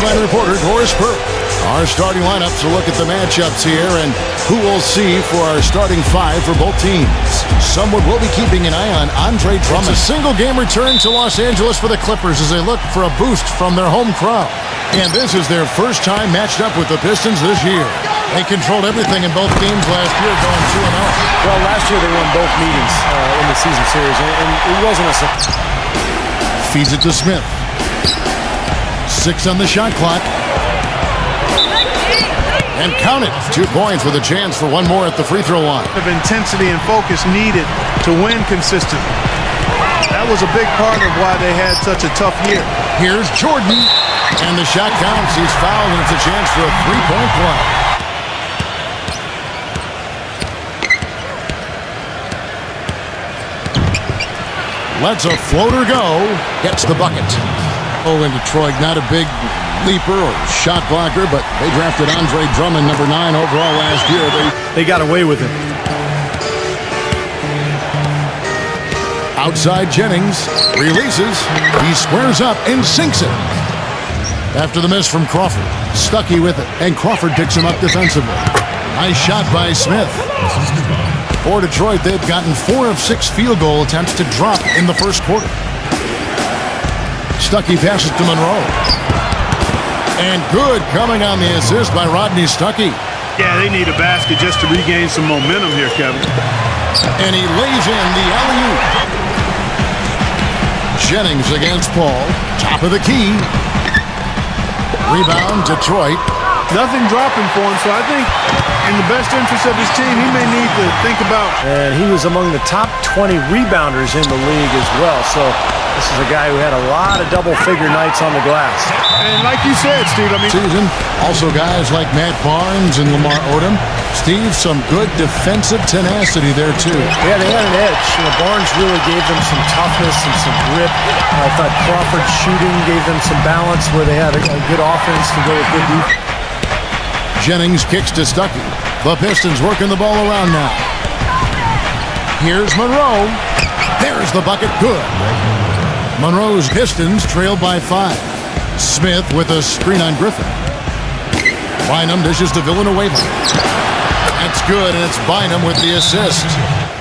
sideline reporter Doris Burke. Our starting lineups will look at the matchups here and who we'll see for our starting five for both teams. Someone will be keeping an eye on Andre Drummond. It's a single-game return to Los Angeles for the Clippers as they look for a boost from their home crowd. And this is their first time matched up with the Pistons this year. They controlled everything in both games last year, going 2-0. Well, last year they won both meetings in the season series, and it wasn't a... Feeds it to Smith. 6 on the shot clock. And count it. 2 points with a chance for one more at the free throw line. Of intensity and focus needed to win consistently. That was a big part of why they had such a tough year. Here's Jordan. And the shot counts. He's fouled, and it's a chance for a 3-point play. Lets a floater go. Gets the bucket. Oh, in Detroit, not a big leaper or shot blocker, but they drafted Andre Drummond, number 9 overall last year. They got away with it. Outside Jennings. Releases. He squares up and sinks it. After the miss from Crawford. Stuckey with it, and Crawford picks him up defensively. Nice shot by Smith. For Detroit, they've gotten 4 of 6 field goal attempts to drop in the first quarter. Stuckey passes to Monroe. And good coming on the assist by Rodney Stuckey. Yeah, they need a basket just to regain some momentum here, Kevin. And he lays in the alley-oop. Jennings against Paul. Top of the key. Rebound, Detroit. Nothing dropping for him, so I think in the best interest of his team, he may need to think about. And he was among the top 20 rebounders in the league as well, so this is a guy who had a lot of double-figure nights on the glass. And like you said, Steve, I mean... Season, also guys like Matt Barnes and Lamar Odom. Steve, some good defensive tenacity there, too. Yeah, they had an edge. Barnes really gave them some toughness and some grip. I thought Crawford's shooting gave them some balance where they had a good offense to go with good defense. Jennings kicks to Stuckey. The Pistons working the ball around now. Here's Monroe. There's the bucket. Good. Monroe's Pistons trailed by 5. Smith with a screen on Griffin. Bynum dishes to Villanueva. That's good, and it's Bynum with the assist.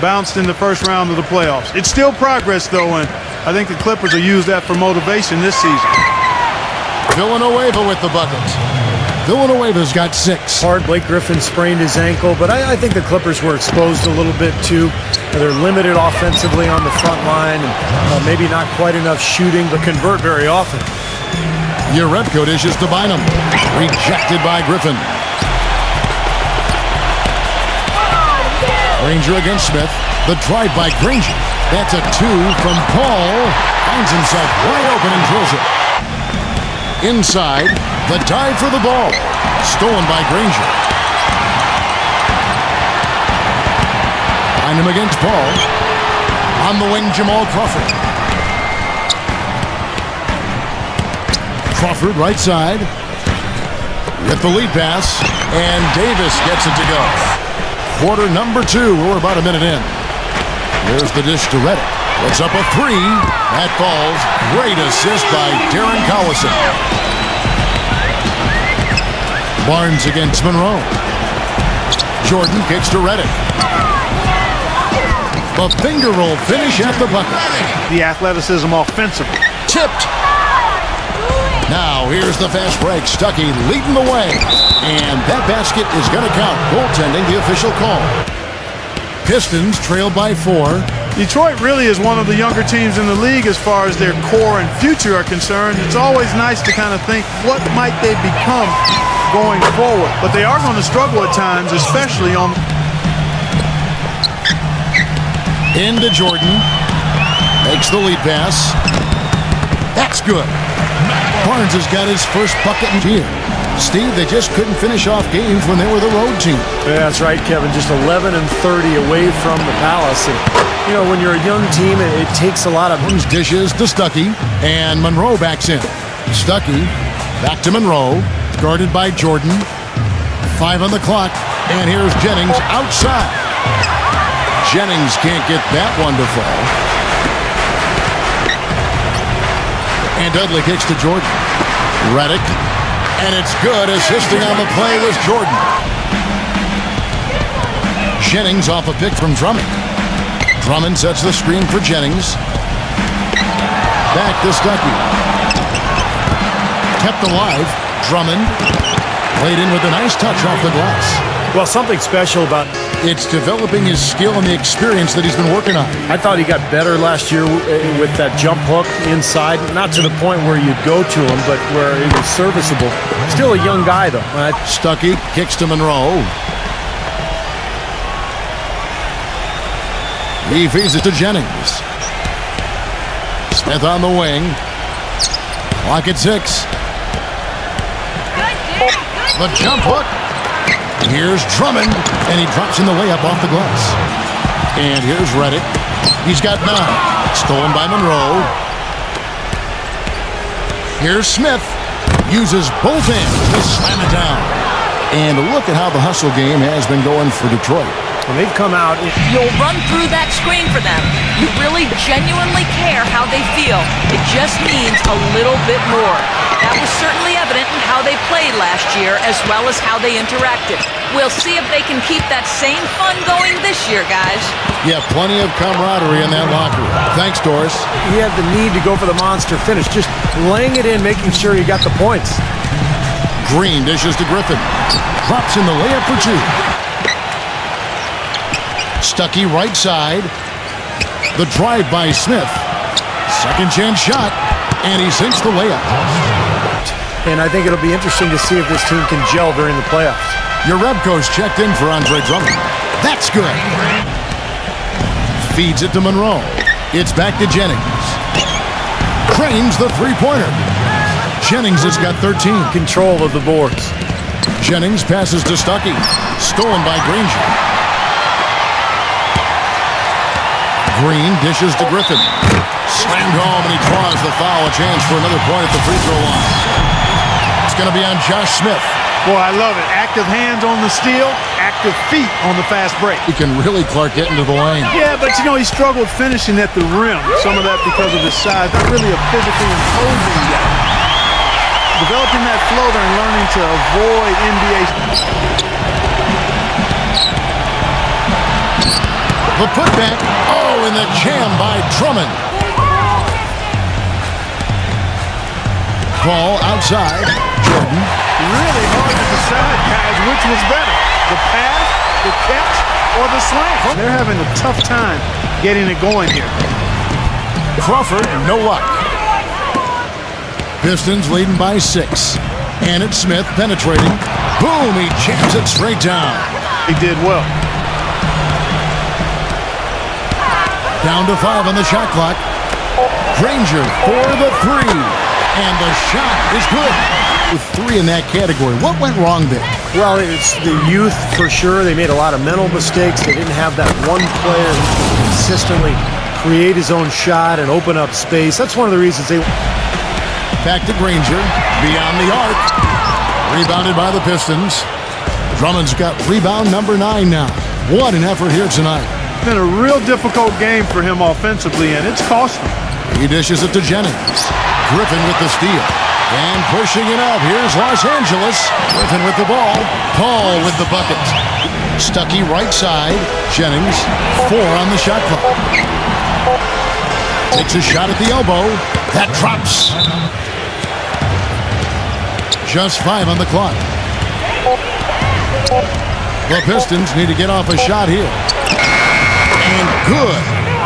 Bounced in the first round of the playoffs. It's still progress, though, and I think the Clippers will use that for motivation this season. Villanueva with the bucket. Villanueva's got 6. Hard. Blake Griffin sprained his ankle, but I think the Clippers were exposed a little bit too. They're limited offensively on the front line, and maybe not quite enough shooting, but convert very often. Jerebko dishes to Bynum. Rejected by Griffin. Granger against Smith. The drive by Granger. That's a 2 from Paul. Finds himself wide open and drills it. Inside, the dive for the ball. Stolen by Granger. Find him against Paul. On the wing, Jamal Crawford. Crawford right side. With the lead pass. And Davis gets it to go. Quarter number 2. We're about a minute in. There's the dish to Redick. Puts up a 3. That falls. Great assist by Darren Collison. Barnes against Monroe. Jordan kicks to Redick. The finger roll finish at the bucket. The athleticism offensively. Tipped. Now here's the fast break. Stuckey leading the way. And that basket is going to count. Goaltending, the official call. Pistons trail by 4. Detroit really is one of the younger teams in the league as far as their core and future are concerned. It's always nice to kind of think, what might they become going forward? But they are going to struggle at times, especially on... Into Jordan. Makes the lead pass. That's good. Barnes has got his first bucket in here. Steve, they just couldn't finish off games when they were the road team. Yeah, that's right, Kevin. Just 11 and 30 away from the Palace. And, you know, when you're a young team, it takes a lot of... Dishes to Stuckey, and Monroe backs in. Stuckey back to Monroe, guarded by Jordan. 5 on the clock, and here's Jennings outside. Jennings can't get that one to fall. And Dudley kicks to Jordan. Redick And it's good. Assisting on the play was Jordan. Jennings off a pick from Drummond. Drummond sets the screen for Jennings. Back to Stuckey. Kept alive. Drummond laid in with a nice touch off the glass. Well, something special about It's developing his skill and the experience that he's been working on. I thought he got better last year with that jump hook inside. Not to the point where you'd go to him, but where it was serviceable. Still a young guy, though. Stuckey kicks to Monroe. He feeds it to Jennings. Smith on the wing. Clock at 6. The jump hook. Here's Drummond, and he drops in the layup off the glass. And here's Reddick. He's got 9. Stolen by Monroe. Here's Smith. Uses both hands to slam it down. And look at how the hustle game has been going for Detroit. When they've come out, You'll run through that screen for them. You really genuinely care how they feel. It just means a little bit more. That was certainly evident in how they played last year as well as how they interacted. We'll see if they can keep that same fun going this year, guys. Yeah, plenty of camaraderie in that locker room. Thanks, Doris. he had the need to go for the monster finish. Just laying it in, making sure he got the points. Green dishes to Griffin. Drops in the layup for 2. Stuckey right side. The drive by Smith. Second chance shot. And he sinks the layup. And I think it'll be interesting to see if this team can gel during the playoffs. Your Rebco's checked in for Andre Drummond. That's good. Feeds it to Monroe. It's back to Jennings. Cranes the three-pointer. Jennings has got 13. Control of the boards. Jennings passes to Stuckey. Stolen by Granger. Green dishes to Griffin. Slammed home, and he draws the foul. A chance for another point at the free throw line. It's going to be on Josh Smith. Boy, I love it. Active hands on the steal, active feet on the fast break. He can really, Clark, get into the lane. Yeah, but you know, he struggled finishing at the rim. Some of that because of his size. Not really a physically imposing guy. Developing that floater and learning to avoid NBA. The putback. Oh, and the jam by Drummond. Ball outside. Jordan. Really hard to decide, guys, which was better. The pass, the catch, or the slam. They're having a tough time getting it going here. Crawford, no luck. Pistons leading by 6. And it's Smith penetrating. Boom, he jams it straight down. He did well. Down to 5 on the shot clock. Granger for the 3. And the shot is good. With 3 in that category. What went wrong there? Well, it's the youth for sure. They made a lot of mental mistakes. They didn't have that one player who could consistently create his own shot and open up space. That's one of the reasons they... Back to Granger. Beyond the arc. Rebounded by the Pistons. Drummond's got rebound number 9 now. What an effort here tonight. It's been a real difficult game for him offensively, and it's cost him. He dishes it to Jennings. Griffin with the steal. And pushing it up. Here's Los Angeles. Griffin with the ball. Paul with the bucket. Stuckey right side. Jennings. 4 on the shot clock. Takes a shot at the elbow. That drops. Just 5 on the clock. The Pistons need to get off a shot here. And good,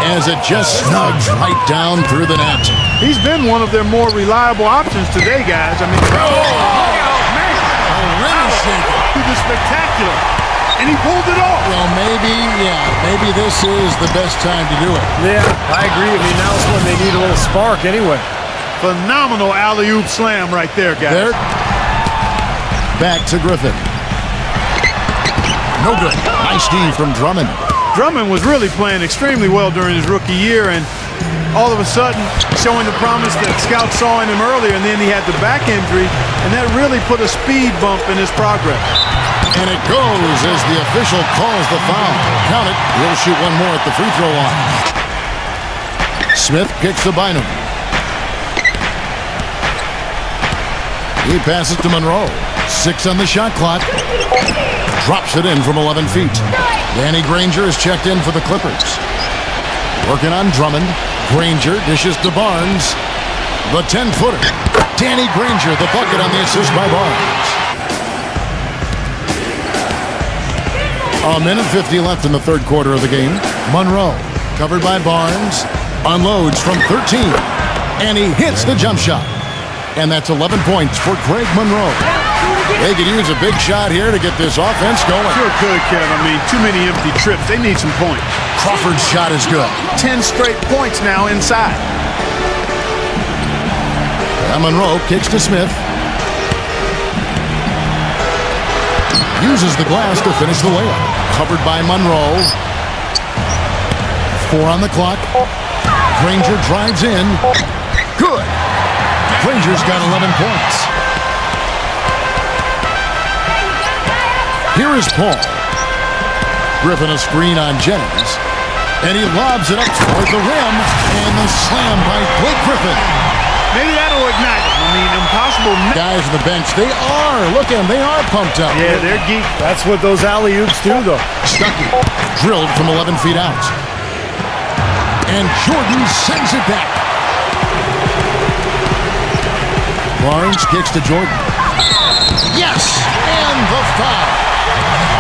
as it just snugs right down through the net. He's been one of their more reliable options today, guys. I mean, man. He was spectacular, and he pulled it off. Well, maybe this is the best time to do it. Yeah, I agree. I mean, now's when they need a little spark anyway. Phenomenal alley-oop slam right there, guys. There. Back to Griffin. No good. Nice D from Drummond. Drummond was really playing extremely well during his rookie year, and all of a sudden showing the promise that scouts saw in him earlier, and then he had the back injury, and that really put a speed bump in his progress. And it goes as the official calls the foul. Count it. He'll shoot one more at the free throw line. Smith kicks to Bynum. He passes to Monroe. 6 on the shot clock. Drops it in from 11 feet. Danny Granger is checked in for the Clippers. Working on Drummond. Granger dishes to Barnes. The 10-footer. Danny Granger, the bucket on the assist by Barnes. A minute 50 left in the third quarter of the game. Monroe, covered by Barnes, unloads from 13. And he hits the jump shot. And that's 11 points for Greg Monroe. They could use a big shot here to get this offense going. Sure could, Kev. I mean, too many empty trips. They need some points. Crawford's shot is good. 10 straight points now inside. And Monroe kicks to Smith. Uses the glass to finish the layup. Covered by Monroe. 4 on the clock. Granger drives in. Good. Granger's got 11 points. Here is Paul. Griffin a screen on Jennings. And he lobs it up toward the rim. And the slam by Blake Griffin. Maybe that'll ignite it. I mean, impossible. Guys on the bench, they are. Look at them. They are pumped up. Yeah, they're geek. That's what those alley-oops do, though. Stuckey drilled from 11 feet out. And Jordan sends it back. Barnes kicks to Jordan. Yes! And the foul.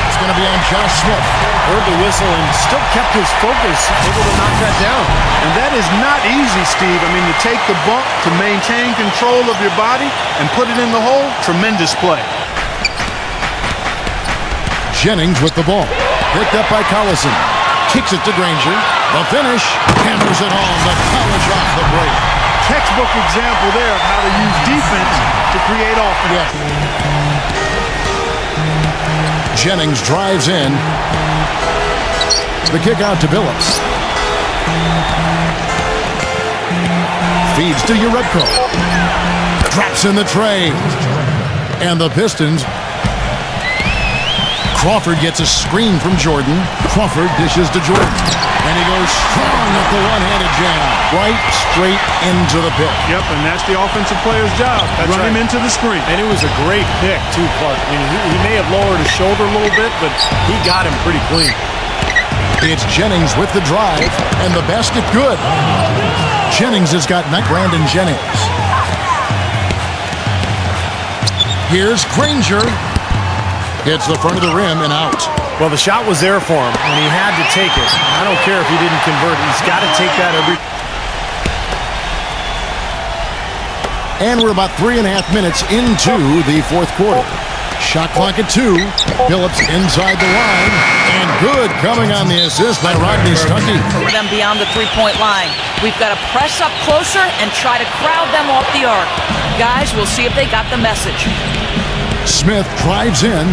It's going to be on Josh Smith. Heard the whistle and still kept his focus, able to knock that down. And that is not easy, Steve. I mean, to take the bump, to maintain control of your body, and put it in the hole, tremendous play. Jennings with the ball. Picked up by Collison. Kicks it to Granger. The finish. Hammers it home. The college off the break. Textbook example there of how to use defense to create offense. Yeah. Jennings drives in. The kick out to Billups. Feeds to Uredko. Drops in the tray. And the Pistons. Crawford gets a screen from Jordan. Crawford dishes to Jordan. And he goes strong at the one-handed jam. Right straight into the pick. Yep, and that's the offensive player's job. Run him into the screen. And it was a great pick, too, Clark. I mean, he may have lowered his shoulder a little bit, but he got him pretty clean. It's Jennings with the drive, and the basket good. Jennings has got Brandon Jennings. Here's Granger. Hits the front of the rim and out. Well, the shot was there for him, and he had to take it. I don't care if he didn't convert. He's got to take that every... And we're about 3.5 minutes into the fourth quarter. Shot clock at 2. Billups inside the line. And good coming on the assist by Rodney Stuckey. For them beyond the three-point line. We've got to press up closer and try to crowd them off the arc. Guys, we'll see if they got the message. Smith drives in,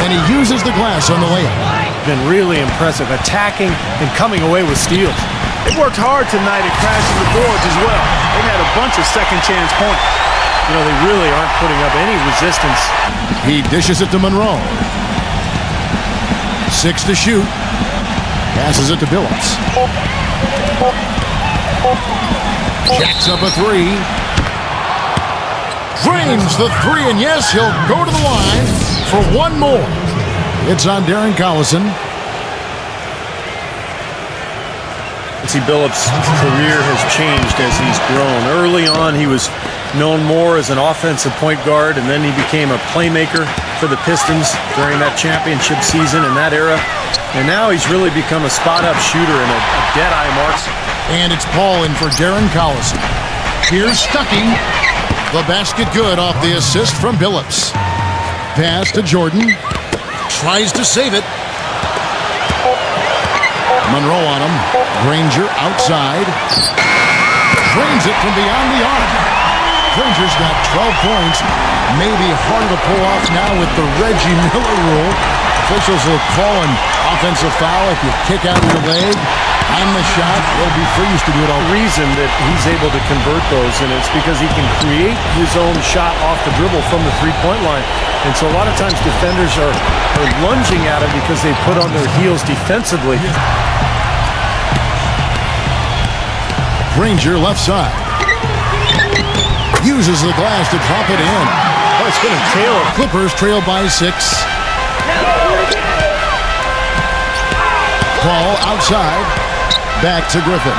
and he uses the glass on the layup. Been really impressive, attacking and coming away with steals. They worked hard tonight at crashing the boards as well. They've had a bunch of second-chance points. You know, they really aren't putting up any resistance. He dishes it to Monroe. 6 to shoot. Passes it to Billups. Jacks up a 3. Drains the 3, and yes, he'll go to the line for one more. It's on Darren Collison. See, Billups' career has changed as he's grown. Early on, he was known more as an offensive point guard, and then he became a playmaker for the Pistons during that championship season in that era. And now he's really become a spot-up shooter and a dead-eye marksman. And it's Paul in for Darren Collison. Here's Stuckey. The basket good off the assist from Billups. Pass to Jordan. Tries to save it. Monroe on him. Granger outside. Drains it from beyond the arc. Granger's got 12 points. Maybe hard to pull off now with the Reggie Miller rule. Officials will call an offensive foul if you kick out your leg on the shot. They'll be freeze to do it all. The reason that he's able to convert those, and it's because he can create his own shot off the dribble from the three-point line. And so a lot of times defenders are lunging at him because they put on their heels defensively. Granger left side. Uses the glass to drop it in. Oh, it's going to tail it. Clippers trail by 6. Paul outside. Back to Griffin.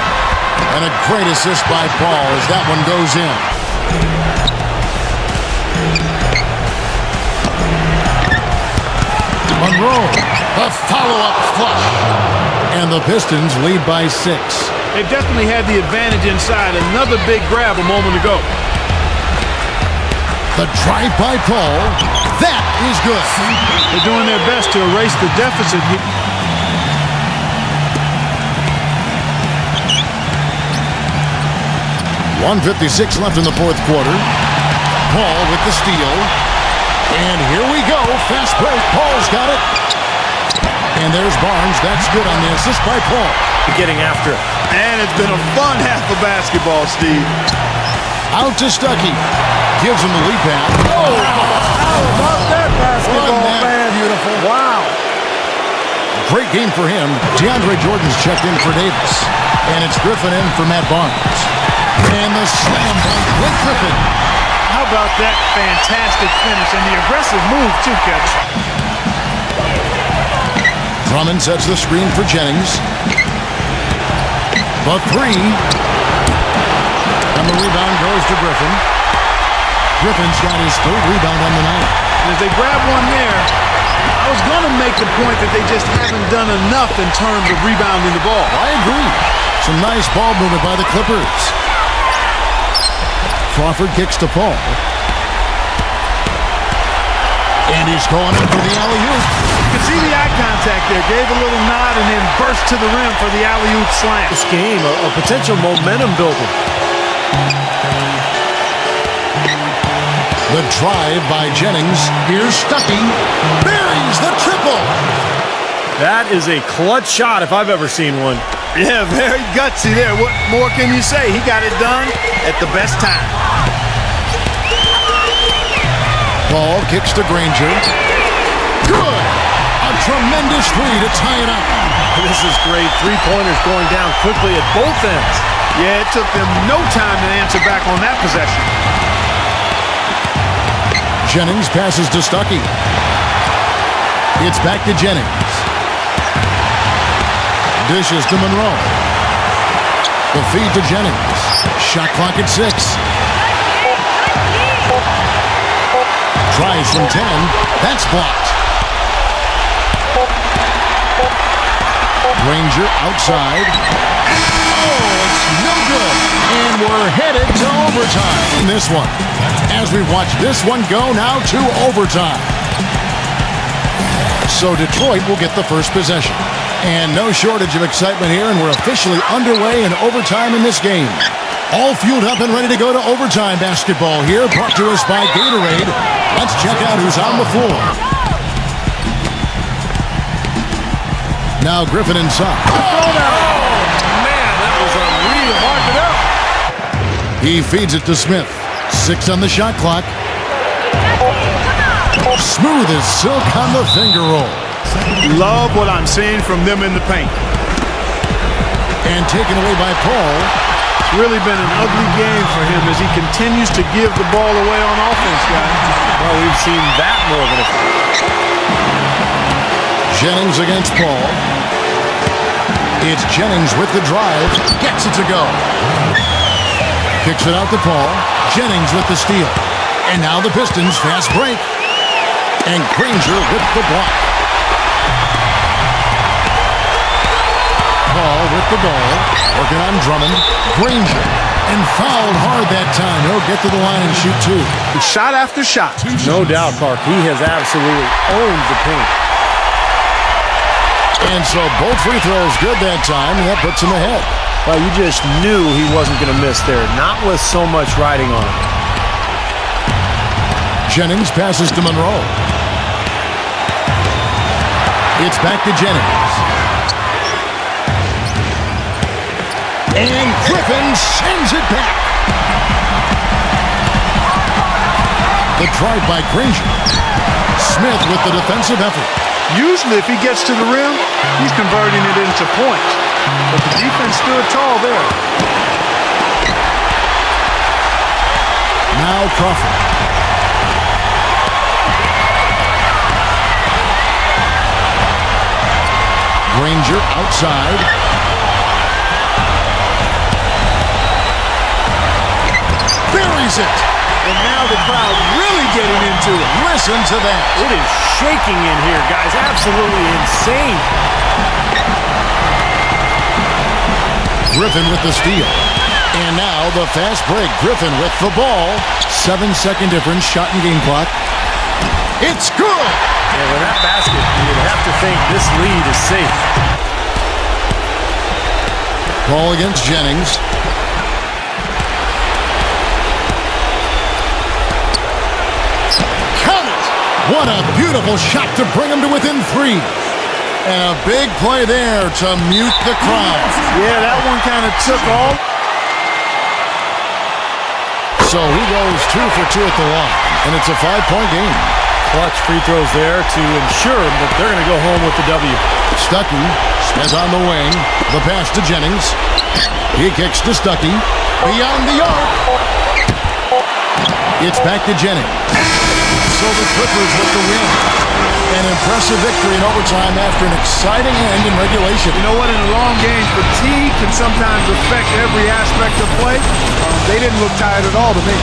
And a great assist by Paul as that one goes in. Monroe, a follow-up flush. And the Pistons lead by 6. They've definitely had the advantage inside. Another big grab a moment ago. The drive by Paul. That is good. They're doing their best to erase the deficit. 1:56 left in the fourth quarter. Paul with the steal. And here we go. Fast break. Paul's got it. And there's Barnes. That's good on the assist by Paul. Getting after it. And it's been a fun half of basketball, Steve. Out to Stuckey. Gives him the lead pass. Oh, how about that basketball, man? Beautiful. Wow. Great game for him. DeAndre Jordan's checked in for Davis. And it's Griffin in for Matt Barnes. And the slam dunk with Griffin. How about that fantastic finish and the aggressive move, too, Kevin? Drummond sets the screen for Jennings. The three. And the rebound goes to Griffin. Griffin's got his third rebound on the night. And as they grab one there, I was going to make the point that they just haven't done enough in terms of rebounding the ball. I agree. Some nice ball movement by the Clippers. Crawford kicks to Paul. And he's going in for the alley-oop. You can see the eye contact there. Gave a little nod and then burst to the rim for the alley-oop slam. This game, a potential momentum builder. The drive by Jennings. Here's Stuckey. Buries the triple. That is a clutch shot if I've ever seen one. Yeah, very gutsy there. What more can you say? He got it done at the best time. Paul kicks to Granger. Good. A tremendous three to tie it up. This is great. Three-pointers going down quickly at both ends. Yeah, it took them no time to answer back on that possession. Jennings passes to Stuckey. It's back to Jennings. Dishes to Monroe. The feed to Jennings. Shot clock at 6. Tries from 10. That's blocked. Granger outside. Oh, it's no good. And we're headed to overtime in this one. As we watch this one go now to overtime. So Detroit will get the first possession. And no shortage of excitement here, and we're officially underway in overtime in this game. All fueled up and ready to go to overtime basketball here, brought to us by Gatorade. Let's check out who's on the floor. Now Griffin inside. Oh, man, that was unreal. Mark it up. He feeds it to Smith. 6 on the shot clock. Smooth as silk on the finger roll. Love what I'm seeing from them in the paint. And taken away by Paul. It's really been an ugly game for him as he continues to give the ball away on offense, guys. Well, we've seen that more than a few. Jennings against Paul. It's Jennings with the drive. Gets it to go. Kicks it out to Paul. Jennings with the steal. And now the Pistons fast break. And Granger with the block. Paul with the ball. Working on Drummond. Granger. And fouled hard that time. He'll get to the line and shoot 2. Shot after shot. No doubt, Clark. He has absolutely owned the paint. And so both free throws good that time, and that puts him ahead. Well, you just knew he wasn't going to miss there. Not with so much riding on him. Jennings passes to Monroe. It's back to Jennings. And Griffin sends it back. The drive by Granger. Smith with the defensive effort. Usually if he gets to the rim, he's converting it into points. But the defense stood tall there. Now Crawford. Bellinger outside. Buries it. And now the crowd really getting into it. Listen to that. It is shaking in here, guys. Absolutely insane. Griffin with the steal. And now the fast break. Griffin with the ball. 7-second difference, shot and game clock. It's good. Yeah, with that basket, you'd have to think this lead is safe. Ball against Jennings. Count it. What a beautiful shot to bring him to within 3. And a big play there to mute the crowd. Yeah, that one kind of took all. So he goes 2 for 2 at the line, and it's a 5-point game. Clutch free throws there to ensure that they're going to go home with the W. Stuckey is on the wing. The pass to Jennings. He kicks to Stuckey. Beyond the arc. It's back to Jennings. So the Clippers with the win. An impressive victory in overtime after an exciting end in regulation. You know what? In a long game, fatigue can sometimes affect every aspect of play. They didn't look tired at all to me.